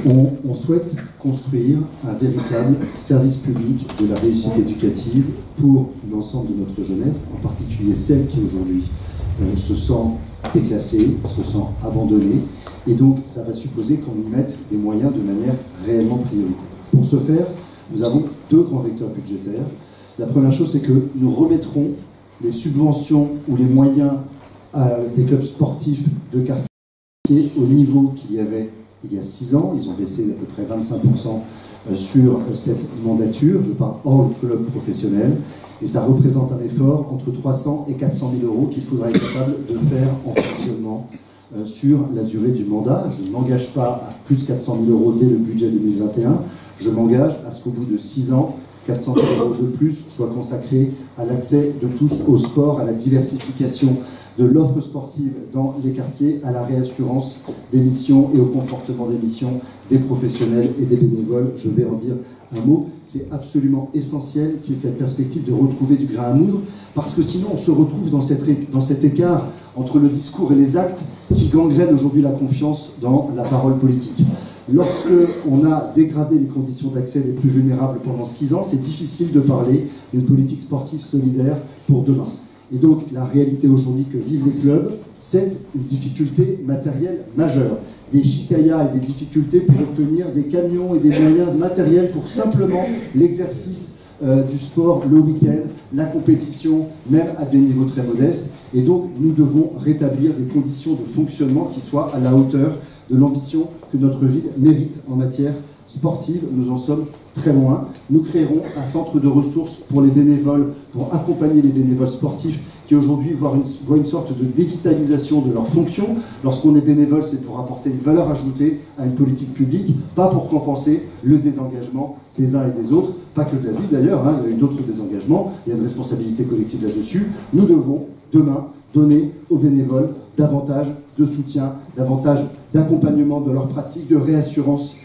On souhaite construire un véritable service public de la réussite éducative pour l'ensemble de notre jeunesse, en particulier celle qui aujourd'hui se sent déclassée, se sent abandonnée, et donc ça va supposer qu'on y mette des moyens de manière réellement prioritaire. Pour ce faire, nous avons deux grands vecteurs budgétaires. La première chose, c'est que nous remettrons les subventions ou les moyens des clubs sportifs de quartier au niveau qu'il y avait il y a 6 ans. Ils ont baissé d'à peu près 25% sur cette mandature. Je parle hors club professionnel. Et ça représente un effort entre 300 et 400 000 euros qu'il faudra être capable de faire en fonctionnement sur la durée du mandat. Je ne m'engage pas à plus de 400 000 euros dès le budget 2021. Je m'engage à ce qu'au bout de 6 ans, 400 000 euros de plus soient consacrés à l'accès de tous au sport, à la diversification de l'offre sportive dans les quartiers, à la réassurance des missions et au confortement des missions des professionnels et des bénévoles. Je vais en dire un mot. C'est absolument essentiel qu'il y ait cette perspective de retrouver du grain à moudre, parce que sinon on se retrouve dans cet écart entre le discours et les actes qui gangrène aujourd'hui la confiance dans la parole politique. Lorsque on a dégradé les conditions d'accès les plus vulnérables pendant 6 ans, c'est difficile de parler d'une politique sportive solidaire pour demain. Et donc, la réalité aujourd'hui que vivent les clubs, c'est une difficulté matérielle majeure. Des chicayas et des difficultés pour obtenir des camions et des moyens matériels pour simplement l'exercice du sport le week-end, la compétition, même à des niveaux très modestes. Et donc, nous devons rétablir des conditions de fonctionnement qui soient à la hauteur de l'ambition que notre ville mérite en matière sportive. Nous en sommes très loin. Nous créerons un centre de ressources pour les bénévoles, pour accompagner les bénévoles sportifs qui aujourd'hui voient une sorte de dévitalisation de leur fonction. Lorsqu'on est bénévole, c'est pour apporter une valeur ajoutée à une politique publique, pas pour compenser le désengagement des uns et des autres, pas que de la ville d'ailleurs, il y a eu d'autres désengagements, il y a une responsabilité collective là-dessus. Nous devons, demain, donner aux bénévoles davantage de soutien, davantage d'accompagnement de leurs pratiques, de réassurance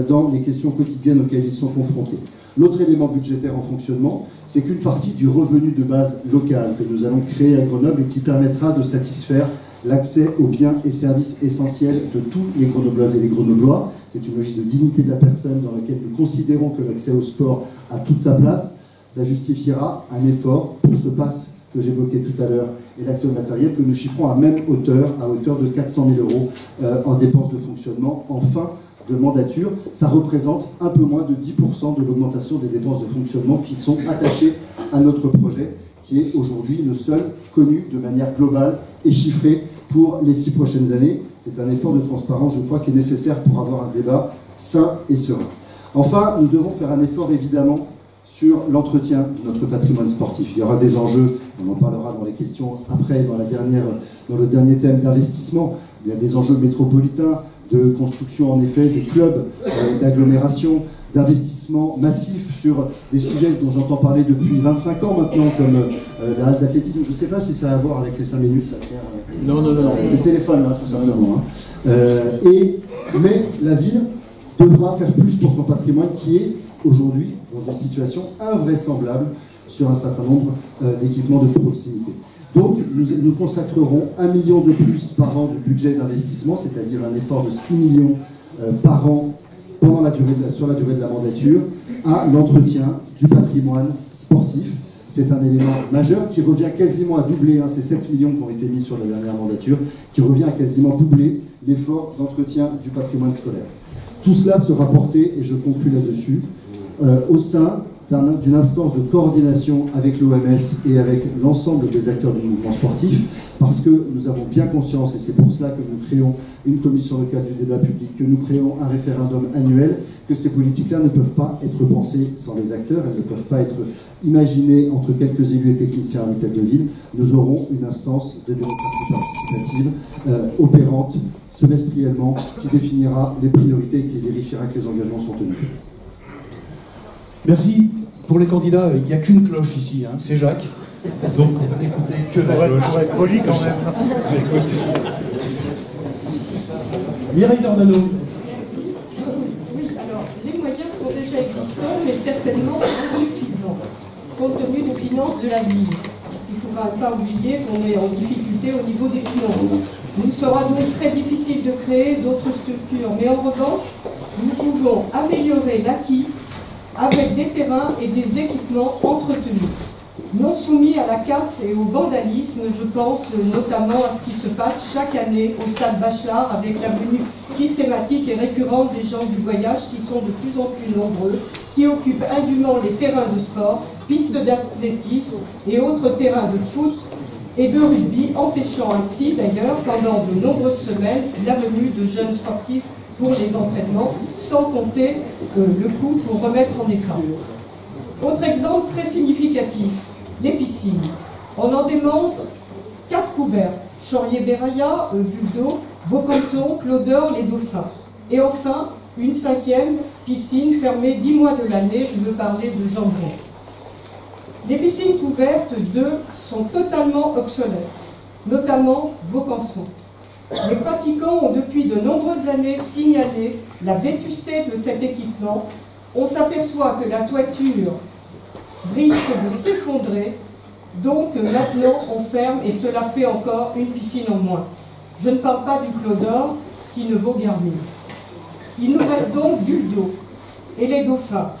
dans les questions quotidiennes auxquelles ils sont confrontés. L'autre élément budgétaire en fonctionnement, c'est qu'une partie du revenu de base local que nous allons créer à Grenoble et qui permettra de satisfaire l'accès aux biens et services essentiels de tous les Grenobloises et les Grenoblois. C'est une logique de dignité de la personne dans laquelle nous considérons que l'accès au sport a toute sa place. Ça justifiera un effort pour ce pass que j'évoquais tout à l'heure et l'accès au matériel que nous chiffrons à même hauteur, à hauteur de 400 000 euros en dépenses de fonctionnement en fin de mandature. Ça représente un peu moins de 10% de l'augmentation des dépenses de fonctionnement qui sont attachées à notre projet, qui est aujourd'hui le seul connu de manière globale et chiffrée pour les 6 prochaines années. C'est un effort de transparence, je crois, qui est nécessaire pour avoir un débat sain et serein. Enfin, nous devons faire un effort, évidemment, sur l'entretien de notre patrimoine sportif. Il y aura des enjeux, on en parlera dans les questions après, dans le dernier thème d'investissement. Il y a des enjeux métropolitains, de construction en effet de clubs, d'agglomération, d'investissement massif sur des sujets dont j'entends parler depuis 25 ans maintenant, comme la halle d'athlétisme. Je ne sais pas si ça a à voir avec les 5 minutes. Ça fait, non. C'est le téléphone, tout simplement. Mais la ville devra faire plus pour son patrimoine qui est aujourd'hui dans une situation invraisemblable sur un certain nombre d'équipements de proximité. Donc, nous consacrerons 1 million de plus par an de budget d'investissement, c'est-à-dire un effort de 6 millions par an sur la durée de la mandature, à l'entretien du patrimoine sportif. C'est un élément majeur qui revient quasiment à doubler, ces 7 millions qui ont été mis sur la dernière mandature, qui revient à quasiment doubler l'effort d'entretien du patrimoine scolaire. Tout cela sera porté, et je conclus là-dessus, au sein d'une instance de coordination avec l'OMS et avec l'ensemble des acteurs du mouvement sportif, parce que nous avons bien conscience, et c'est pour cela que nous créons une commission locale du débat public, que nous créons un référendum annuel, que ces politiques-là ne peuvent pas être pensées sans les acteurs, elles ne peuvent pas être imaginées entre quelques élus et techniciens à l'hôtel de ville. Nous aurons une instance de démocratie participative opérante semestriellement qui définira les priorités et qui vérifiera que les engagements sont tenus. Merci. Pour les candidats, il n'y a qu'une cloche ici, c'est Jacques. Donc, écoutez, que la cloche. Pour être poli quand même. Écoute. Mireille Dornano. Oui, alors, les moyens sont déjà existants, mais certainement insuffisants, compte tenu des finances de la ville. Parce qu'il ne faut quand même pas oublier qu'on est en difficulté au niveau des finances. Il sera donc très difficile de créer d'autres structures. Mais en revanche, nous pouvons améliorer l'acquis avec des terrains et des équipements entretenus, non soumis à la casse et au vandalisme. Je pense notamment à ce qui se passe chaque année au stade Bachelard avec la venue systématique et récurrente des gens du voyage qui sont de plus en plus nombreux, qui occupent indûment les terrains de sport, pistes d'athlétisme et autres terrains de foot et de rugby, empêchant ainsi d'ailleurs pendant de nombreuses semaines la venue de jeunes sportifs pour les entraînements, sans compter le coût pour remettre en état. Autre exemple très significatif, les piscines. On en demande 4 couvertes, Chaurier-Béraya, Buldo, Vaucanson, Clos-d'Or, les Dauphins. Et enfin, une 5e piscine fermée 10 mois de l'année, je veux parler de Jambon. Les piscines couvertes, 2, sont totalement obsolètes, notamment Vaucanson. Les pratiquants ont depuis de nombreuses années signalé la vétusté de cet équipement. On s'aperçoit que la toiture risque de s'effondrer, donc maintenant on ferme et cela fait encore une piscine en moins. Je ne parle pas du Clos d'Or qui ne vaut guère mieux. Il nous reste donc Buldo et les Dauphins.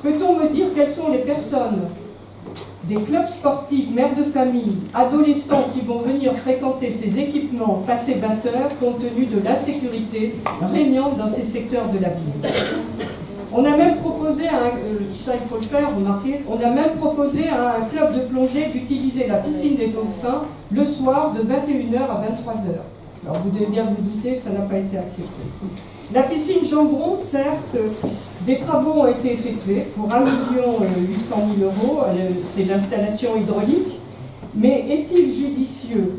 Peut-on me dire quelles sont les personnes des clubs sportifs, mères de famille, adolescents qui vont venir fréquenter ces équipements passés 20 heures compte tenu de l'insécurité régnante dans ces secteurs de la ville? On a même proposé ça il faut le faire, remarquez, on a même proposé à un club de plongée d'utiliser la piscine des Dauphins le soir de 21h à 23h. Alors vous devez bien vous douter que ça n'a pas été accepté. La piscine Jambon, certes, des travaux ont été effectués pour 1 800 000 €, c'est l'installation hydraulique, mais est-il judicieux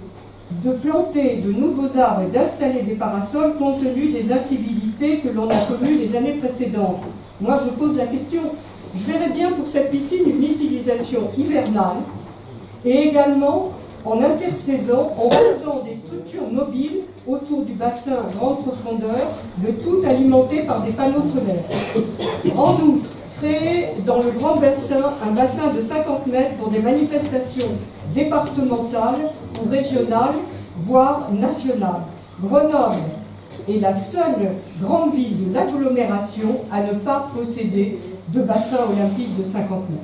de planter de nouveaux arbres et d'installer des parasols compte tenu des incivilités que l'on a connues les années précédentes? Moi je pose la question. Je verrais bien pour cette piscine une utilisation hivernale et également en intersaison, en faisant des structures mobiles autour du bassin grande profondeur, le tout alimenté par des panneaux solaires. En outre, créer dans le grand bassin un bassin de 50 mètres pour des manifestations départementales ou régionales, voire nationales. Grenoble est la seule grande ville de l'agglomération à ne pas posséder de bassin olympique de 50 mètres.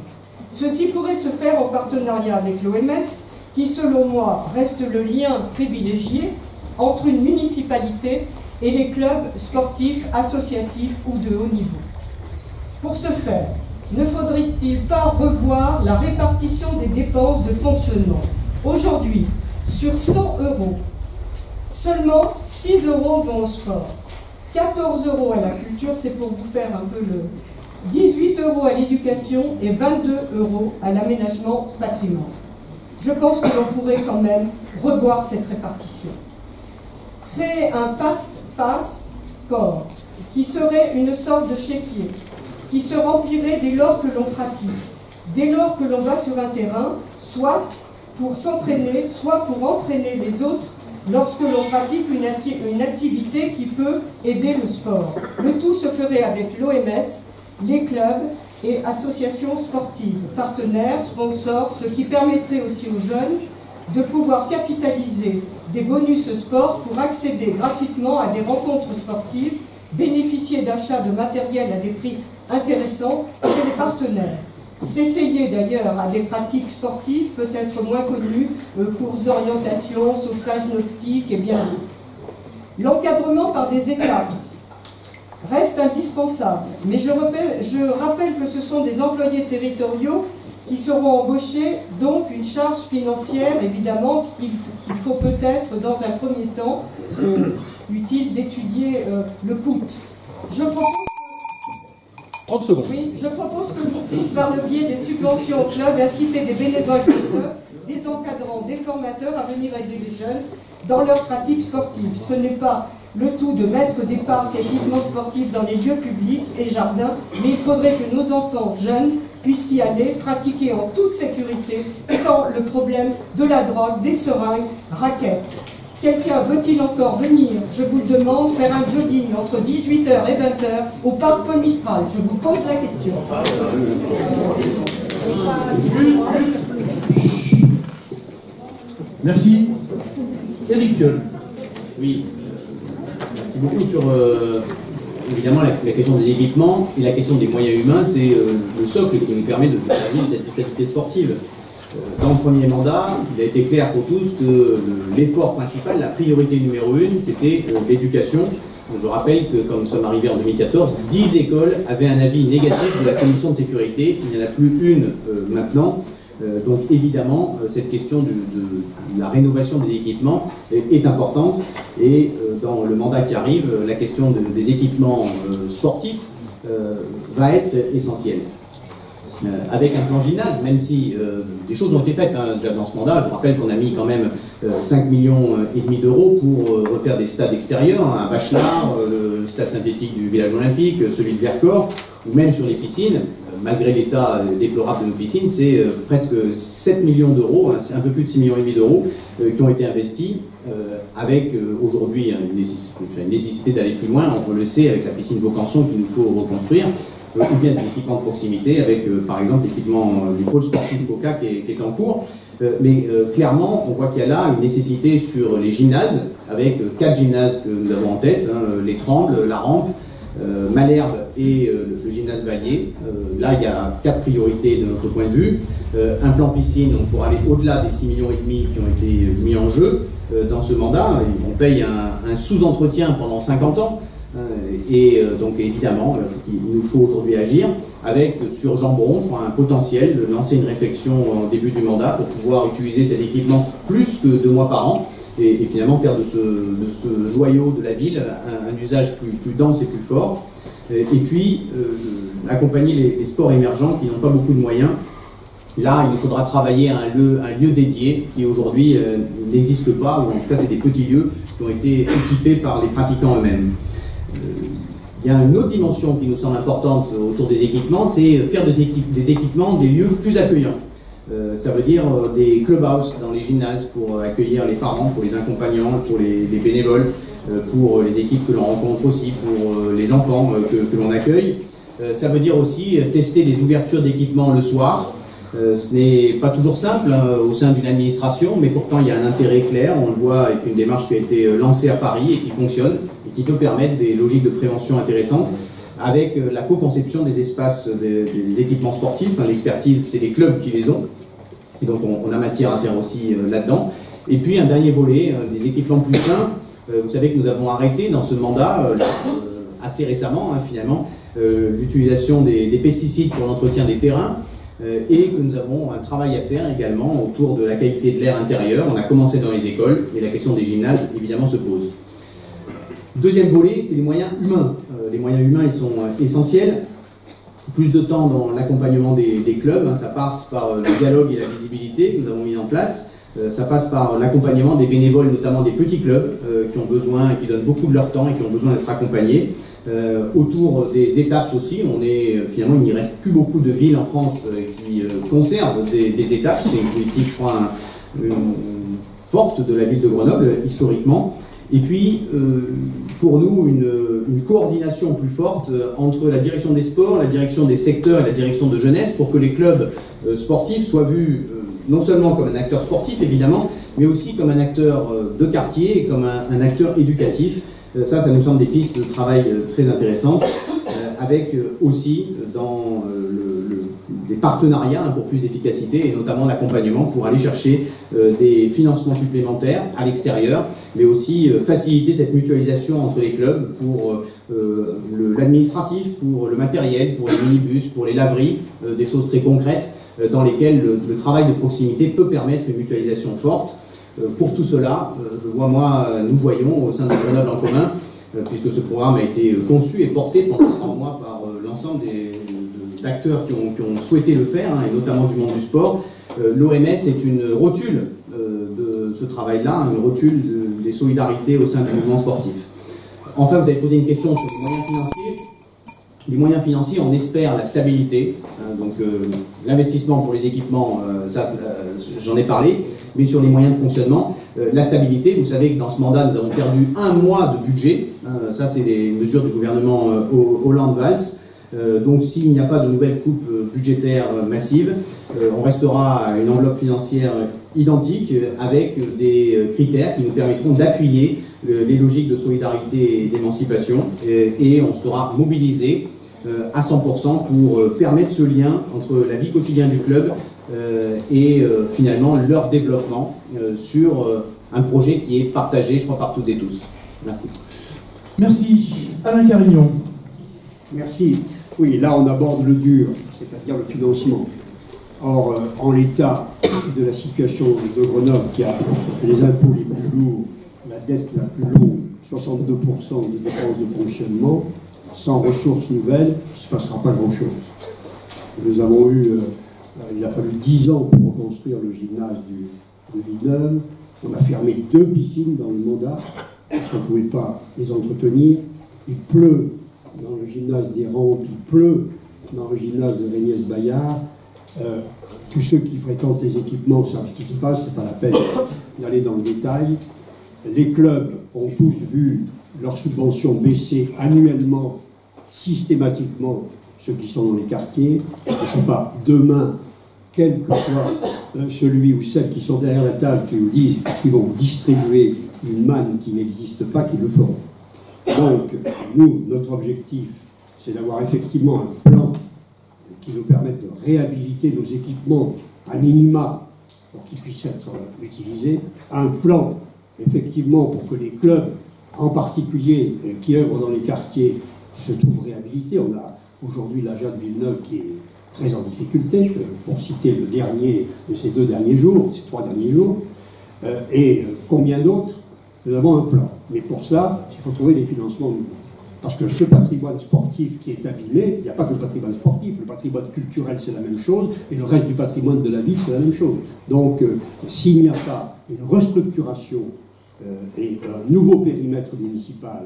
Ceci pourrait se faire en partenariat avec l'OMS, qui selon moi reste le lien privilégié entre une municipalité et les clubs sportifs, associatifs ou de haut niveau. Pour ce faire, ne faudrait-il pas revoir la répartition des dépenses de fonctionnement? Aujourd'hui, sur 100 €, seulement 6 € vont au sport, 14 € à la culture, c'est pour vous faire un peu le... 18 € à l'éducation et 22 € à l'aménagement patrimoine. Je pense que l'on pourrait quand même revoir cette répartition. Créer un passe-sport qui serait une sorte de chéquier, qui se remplirait dès lors que l'on pratique, dès lors que l'on va sur un terrain, soit pour s'entraîner, soit pour entraîner les autres lorsque l'on pratique une activité qui peut aider le sport. Le tout se ferait avec l'OMS, les clubs et associations sportives, partenaires, sponsors, ce qui permettrait aussi aux jeunes de pouvoir capitaliser des bonus sport pour accéder gratuitement à des rencontres sportives, bénéficier d'achats de matériel à des prix intéressants chez les partenaires. S'essayer d'ailleurs à des pratiques sportives peut-être moins connues, courses d'orientation, sauvetage nautique et bien d'autres. L'encadrement par des étapes reste indispensable, mais je rappelle que ce sont des employés territoriaux qui seront embauchés, donc une charge financière évidemment qu'il faut peut-être dans un premier temps utile d'étudier le coût. Je propose 30 secondes. Oui, je propose que l'on puisse, par le biais des subventions au club, inciter des bénévoles du club, des encadrants, des formateurs à venir aider les jeunes dans leurs pratiques sportives. Ce n'est pas le tout de mettre des parcs et équipements sportifs dans les lieux publics et jardins, mais il faudrait que nos enfants jeunes puissent y aller, pratiquer en toute sécurité, sans le problème de la drogue, des seringues, raquettes. Quelqu'un veut-il encore venir, je vous le demande, faire un jogging entre 18h et 20h au parc Paul Mistral? Je vous pose la question. Merci. Eric. Oui. Merci beaucoup sur évidemment, la question des équipements et la question des moyens humains, c'est le socle qui nous permet de faire vivre cette vitalité sportive. Dans le premier mandat, il a été clair pour tous que l'effort principal, la priorité numéro 1, c'était l'éducation. Je rappelle que quand nous sommes arrivés en 2014, 10 écoles avaient un avis négatif de la commission de sécurité. Il n'y en a plus une maintenant. Donc évidemment, cette question de la rénovation des équipements est importante. Et dans le mandat qui arrive, la question des équipements sportifs va être essentielle. Avec un plan gymnase, même si des choses ont été faites déjà dans ce mandat. Je rappelle qu'on a mis quand même 5,5 millions d'euros pour refaire des stades extérieurs, à Bachelard, le stade synthétique du village olympique, celui de Vercors, ou même sur les piscines. Malgré l'état déplorable de nos piscines, c'est presque 7 millions d'euros, c'est un peu plus de 6,5 millions d'euros qui ont été investis, avec aujourd'hui une nécessité d'aller plus loin. On le sait avec la piscine Vaucanson qu'il nous faut reconstruire, ou bien des équipements de proximité avec par exemple l'équipement du pôle sportif Coca qui est en cours. Mais clairement, on voit qu'il y a là une nécessité sur les gymnases, avec 4 gymnases que nous avons en tête, les Trembles, la Rampe, Malherbe et le gymnase Valier. Là, il y a 4 priorités de notre point de vue. Un plan piscine, donc pour aller au-delà des 6,5 millions qui ont été mis en jeu dans ce mandat. On paye un sous-entretien pendant 50 ans. Et donc évidemment, il nous faut aujourd'hui agir avec, sur Jean-Bron, je crois, un potentiel de lancer une réflexion au début du mandat pour pouvoir utiliser cet équipement plus que 2 mois par an et finalement faire de ce joyau de la ville un usage plus dense et plus fort. Et puis accompagner les sports émergents qui n'ont pas beaucoup de moyens. Là, il nous faudra travailler à un lieu dédié qui aujourd'hui n'existe pas, ou en tout cas c'est des petits lieux qui ont été équipés par les pratiquants eux-mêmes. Il y a une autre dimension qui nous semble importante autour des équipements, c'est faire des équipements des lieux plus accueillants. Ça veut dire des clubhouses dans les gymnases pour accueillir les parents, pour les accompagnants, pour les bénévoles, pour les équipes que l'on rencontre aussi, pour les enfants que l'on accueille. Ça veut dire aussi tester des ouvertures d'équipements le soir. Ce n'est pas toujours simple au sein d'une administration, mais pourtant il y a un intérêt clair. On le voit avec une démarche qui a été lancée à Paris et qui fonctionne et qui peut permettre des logiques de prévention intéressantes avec la co-conception des espaces des équipements sportifs. L'expertise, c'est les clubs qui les ont. Et donc on a matière à faire aussi là-dedans. Et puis un dernier volet, des équipements plus sains. Vous savez que nous avons arrêté dans ce mandat, assez récemment finalement, l'utilisation des pesticides pour l'entretien des terrains. Et que nous avons un travail à faire également autour de la qualité de l'air intérieur. On a commencé dans les écoles et la question des gymnases évidemment se pose. Deuxième volet, c'est les moyens humains. Les moyens humains, ils sont essentiels. Plus de temps dans l'accompagnement des clubs, ça passe par le dialogue et la visibilité que nous avons mis en place. Ça passe par l'accompagnement des bénévoles, notamment des petits clubs qui ont besoin, qui donnent beaucoup de leur temps et qui ont besoin d'être accompagnés. Autour des étapes aussi, finalement il n'y reste plus beaucoup de villes en France qui conservent des étapes. C'est une politique, je crois, forte de la ville de Grenoble historiquement. Et puis pour nous une coordination plus forte entre la direction des sports, la direction des secteurs et la direction de jeunesse pour que les clubs sportifs soient vus non seulement comme un acteur sportif évidemment, mais aussi comme un acteur de quartier et comme un acteur éducatif. Ça nous semble des pistes de travail très intéressantes, avec aussi dans des partenariats pour plus d'efficacité et notamment l'accompagnement pour aller chercher des financements supplémentaires à l'extérieur, mais aussi faciliter cette mutualisation entre les clubs pour l'administratif, pour le matériel, pour les minibus, pour les laveries, des choses très concrètes dans lesquelles le travail de proximité peut permettre une mutualisation forte. Pour tout cela, nous voyons au sein de Grenoble en commun, puisque ce programme a été conçu et porté pendant 3 mois par l'ensemble d'acteurs qui ont souhaité le faire, et notamment du monde du sport. L'OMS est une rotule de ce travail-là, une rotule des solidarités au sein du mouvement sportif. Enfin, vous avez posé une question sur les moyens financiers. Les moyens financiers, on espère la stabilité. Donc l'investissement pour les équipements, j'en ai parlé. Mais sur les moyens de fonctionnement, la stabilité, vous savez que dans ce mandat, nous avons perdu 1 mois de budget. Ça, c'est les mesures du gouvernement Hollande-Valls. Donc s'il n'y a pas de nouvelles coupes budgétaires massives, on restera à une enveloppe financière identique avec des critères qui nous permettront d'appuyer les logiques de solidarité et d'émancipation et on sera mobilisé à 100% pour permettre ce lien entre la vie quotidienne du club et finalement leur développement sur un projet qui est partagé, je crois, par toutes et tous. Merci. Merci. Alain Carignon. Merci. Oui, là on aborde le dur, c'est-à-dire le financement. Or, en l'état de la situation de Grenoble, qui a les impôts les plus lourds, la dette la plus longue, 62% des dépenses de fonctionnement, sans ressources nouvelles, il ne se passera pas grand-chose. Nous avons eu, il a fallu 10 ans pour reconstruire le gymnase de Villeneuve. On a fermé 2 piscines dans le mandat, parce qu'on ne pouvait pas les entretenir. Il pleut dans le gymnase des Rampes, il pleut dans le gymnase de Régnès-Bayard. Tous ceux qui fréquentent les équipements savent ce qui se passe, c'est pas la peine d'aller dans le détail. Les clubs ont tous vu leurs subventions baisser annuellement, systématiquement, ceux qui sont dans les quartiers. Ce ne sont pas demain, quel que soit celui ou celle qui sont derrière la table qui vous disent qu'ils vont distribuer une manne qui n'existe pas, qui le feront. Donc, nous, notre objectif, c'est d'avoir effectivement un plan qui nous permette de réhabiliter nos équipements à minima pour qu'ils puissent être utilisés, un plan effectivement pour que les clubs, en particulier qui œuvrent dans les quartiers, se trouvent réhabilités. On a aujourd'hui la Jade Villeneuve qui est très en difficulté, pour citer le dernier de ces 2 derniers jours, ces 3 derniers jours, et combien d'autres. Nous avons un plan. Mais pour cela, il faut trouver des financements nouveaux. Parce que ce patrimoine sportif qui est abîmé, il n'y a pas que le patrimoine sportif, le patrimoine culturel c'est la même chose, et le reste du patrimoine de la ville c'est la même chose. Donc s'il n'y a pas une restructuration et un nouveau périmètre municipal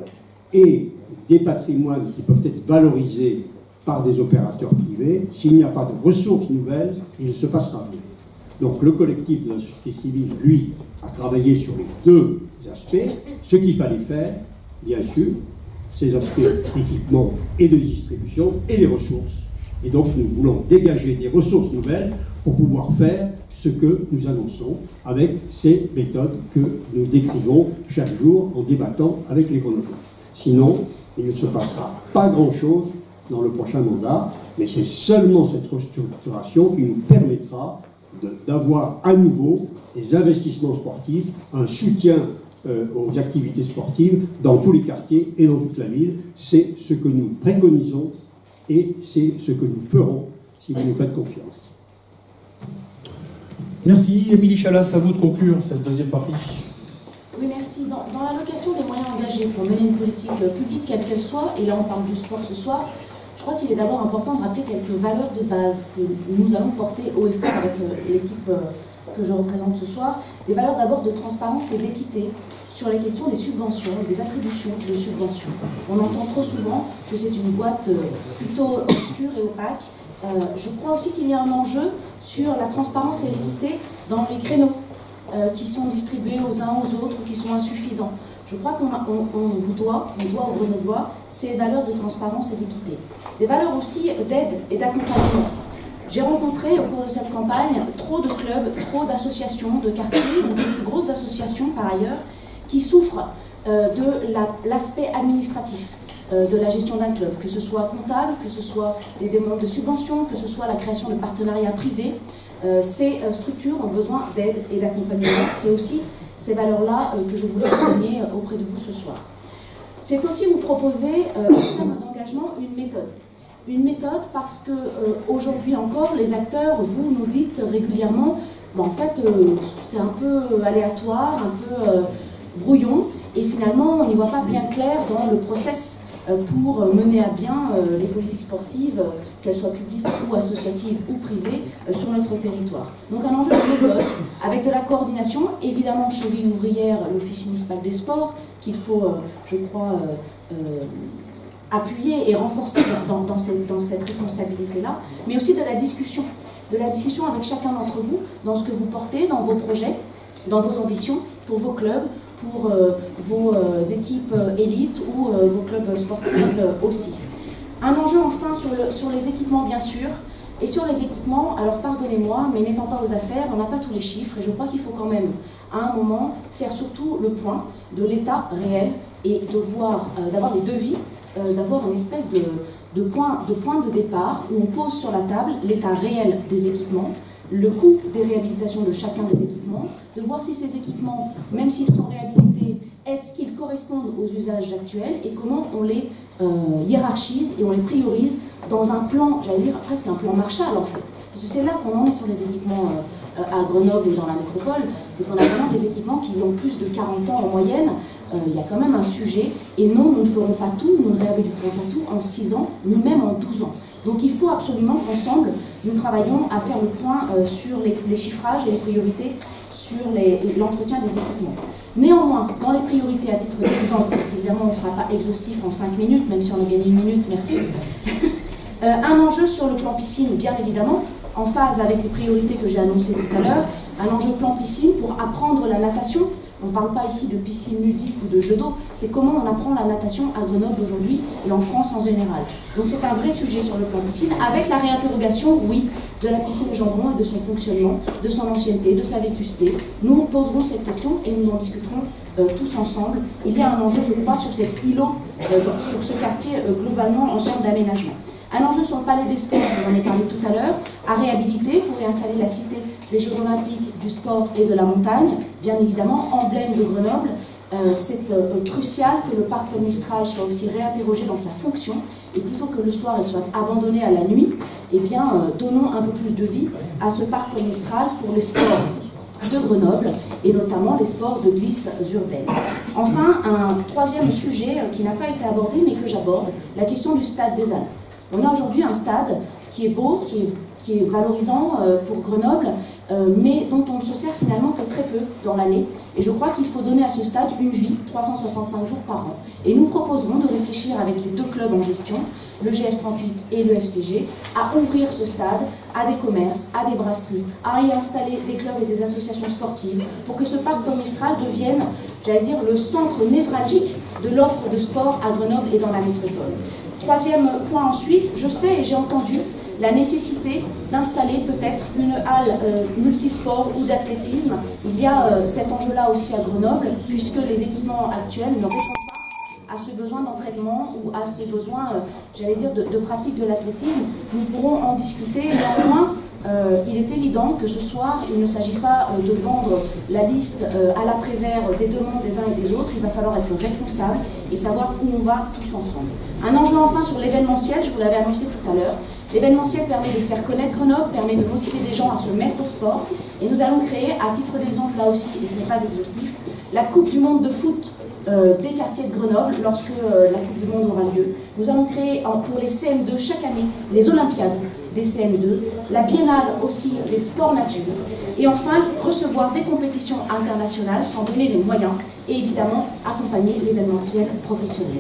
et des patrimoines qui peuvent être valorisés par des opérateurs privés, s'il n'y a pas de ressources nouvelles, il ne se passera rien. Donc le collectif de la société civile, lui, a travaillé sur les 2 aspects. Ce qu'il fallait faire, bien sûr, ces aspects d'équipement et de distribution et les ressources. Et donc nous voulons dégager des ressources nouvelles pour pouvoir faire ce que nous annonçons avec ces méthodes que nous décrivons chaque jour en débattant avec les Grenoblois. Sinon, il ne se passera pas grand-chose dans le prochain mandat, mais c'est seulement cette restructuration qui nous permettra d'avoir à nouveau des investissements sportifs, un soutien aux activités sportives dans tous les quartiers et dans toute la ville. C'est ce que nous préconisons et c'est ce que nous ferons si vous nous faites confiance. Merci. Émilie Chalas, à vous de conclure cette 2e partie. Oui, merci. Dans l'allocation des moyens engagés pour mener une politique publique, quelle qu'elle soit, et là on parle du sport ce soir, je crois qu'il est d'abord important de rappeler quelques valeurs de base que nous allons porter haut et fort avec l'équipe que je représente ce soir. Des valeurs d'abord de transparence et d'équité sur les questions des subventions, des attributions de subventions. On entend trop souvent que c'est une boîte plutôt obscure et opaque. Je crois aussi qu'il y a un enjeu sur la transparence et l'équité dans les créneaux qui sont distribués aux uns aux autres, qui sont insuffisants. Je crois qu'on vous doit aux Grenoblois ces valeurs de transparence et d'équité. Des valeurs aussi d'aide et d'accompagnement. J'ai rencontré au cours de cette campagne trop de clubs, trop d'associations, de quartiers, ou de plus grosses associations par ailleurs, qui souffrent de l'aspect administratif de la gestion d'un club, que ce soit comptable, que ce soit les demandes de subventions, que ce soit la création de partenariats privés. Ces structures ont besoin d'aide et d'accompagnement. C'est aussi ces valeurs-là que je voulais souligner auprès de vous ce soir. C'est aussi vous proposer, en termes d'engagement, une méthode. Une méthode parce que aujourd'hui encore, les acteurs, vous nous dites régulièrement, en fait, c'est un peu aléatoire, un peu brouillon, et finalement, on n'y voit pas bien clair dans le process pour mener à bien les politiques sportives, qu'elles soient publiques ou associatives ou privées, sur notre territoire. Donc un enjeu de méthode, avec de la coordination, évidemment cheville ouvrière, l'Office municipal des sports, qu'il faut, je crois, appuyer et renforcer dans cette responsabilité-là, mais aussi de la discussion avec chacun d'entre vous, dans ce que vous portez, dans vos projets, dans vos ambitions, pour vos clubs, pour vos équipes élites ou vos clubs sportifs aussi. Un enjeu enfin sur les équipements bien sûr, Et sur les équipements, alors pardonnez-moi, mais n'étant pas aux affaires, on n'a pas tous les chiffres et je crois qu'il faut quand même, à un moment, faire surtout le point de l'état réel et de voir, d'avoir les devis, d'avoir une espèce de point de départ où on pose sur la table l'état réel des équipements, le coût des réhabilitations de chacun des équipements, de voir si ces équipements, même s'ils sont réhabilités, est-ce qu'ils correspondent aux usages actuels et comment on les hiérarchise et on les priorise dans un plan, j'allais dire presque un plan Marshall en fait. Parce que c'est là qu'on en est sur les équipements à Grenoble et dans la métropole, c'est qu'on a vraiment des équipements qui ont plus de 40 ans en moyenne. Il y a quand même un sujet, et non, nous ne ferons pas tout, nous ne réhabiliterons pas tout en 6 ans, ni même en 12 ans. Donc il faut absolument qu'ensemble, nous travaillions à faire le point sur les chiffrages et les priorités sur l'entretien des équipements. Néanmoins, dans les priorités, à titre d'exemple, parce qu'évidemment on ne sera pas exhaustif en 5 minutes, même si on a gagné 1 minute, merci. Un enjeu sur le plan piscine, bien évidemment, en phase avec les priorités que j'ai annoncées tout à l'heure, un enjeu plan piscine pour apprendre la natation. On ne parle pas ici de piscine ludique ou de jeu d'eau, c'est comment on apprend la natation à Grenoble aujourd'hui et en France en général. Donc c'est un vrai sujet sur le plan piscine, avec la réinterrogation, oui, de la piscine de Jambon et de son fonctionnement, de son ancienneté, de sa vétusté. Nous poserons cette question et nous en discuterons tous ensemble. Il y a un enjeu, je crois, sur cet îlot, sur ce quartier globalement en termes d'aménagement. Un enjeu sur le palais des sports, je vous en ai parlé tout à l'heure, à réhabiliter pour réinstaller la cité des Jeux Olympiques, du sport et de la montagne, bien évidemment, emblème de Grenoble. C'est crucial que le parc Paul Mistral soit aussi réinterrogé dans sa fonction, et plutôt que le soir il soit abandonné à la nuit, eh bien, donnons un peu plus de vie à ce parc Paul Mistral pour les sports de Grenoble, et notamment les sports de glisse urbaine. Enfin, un troisième sujet qui n'a pas été abordé, mais que j'aborde, la question du stade des Halles. On a aujourd'hui un stade qui est beau, qui est valorisant pour Grenoble, mais dont on ne se sert finalement que très peu dans l'année. Et je crois qu'il faut donner à ce stade une vie, 365 jours par an. Et nous proposerons de réfléchir avec les 2 clubs en gestion, le GF38 et le FCG, à ouvrir ce stade à des commerces, à des brasseries, à y installer des clubs et des associations sportives, pour que ce parc Paul Mistral devienne, j'allais dire, le centre névralgique de l'offre de sport à Grenoble et dans la métropole. Troisième point ensuite, je sais et j'ai entendu la nécessité d'installer peut-être une halle multisport ou d'athlétisme. Il y a cet enjeu-là aussi à Grenoble, puisque les équipements actuels ne répondent pas à ce besoin d'entraînement ou à ces besoins, j'allais dire, de pratique de l'athlétisme. Nous pourrons en discuter. Néanmoins, il est évident que ce soir, il ne s'agit pas de vendre la liste à l'après-vert des demandes des uns et des autres. Il va falloir être responsable et savoir où on va tous ensemble. Un enjeu enfin sur l'événementiel, je vous l'avais annoncé tout à l'heure. L'événementiel permet de faire connaître Grenoble, permet de motiver des gens à se mettre au sport. Et nous allons créer, à titre d'exemple là aussi, et ce n'est pas exhaustif, la Coupe du Monde de foot des quartiers de Grenoble lorsque la Coupe du Monde aura lieu. Nous allons créer pour les CM2 chaque année les Olympiades des CM2, la Biennale aussi des sports nature, et enfin recevoir des compétitions internationales sans donner les moyens et évidemment accompagner l'événementiel professionnel.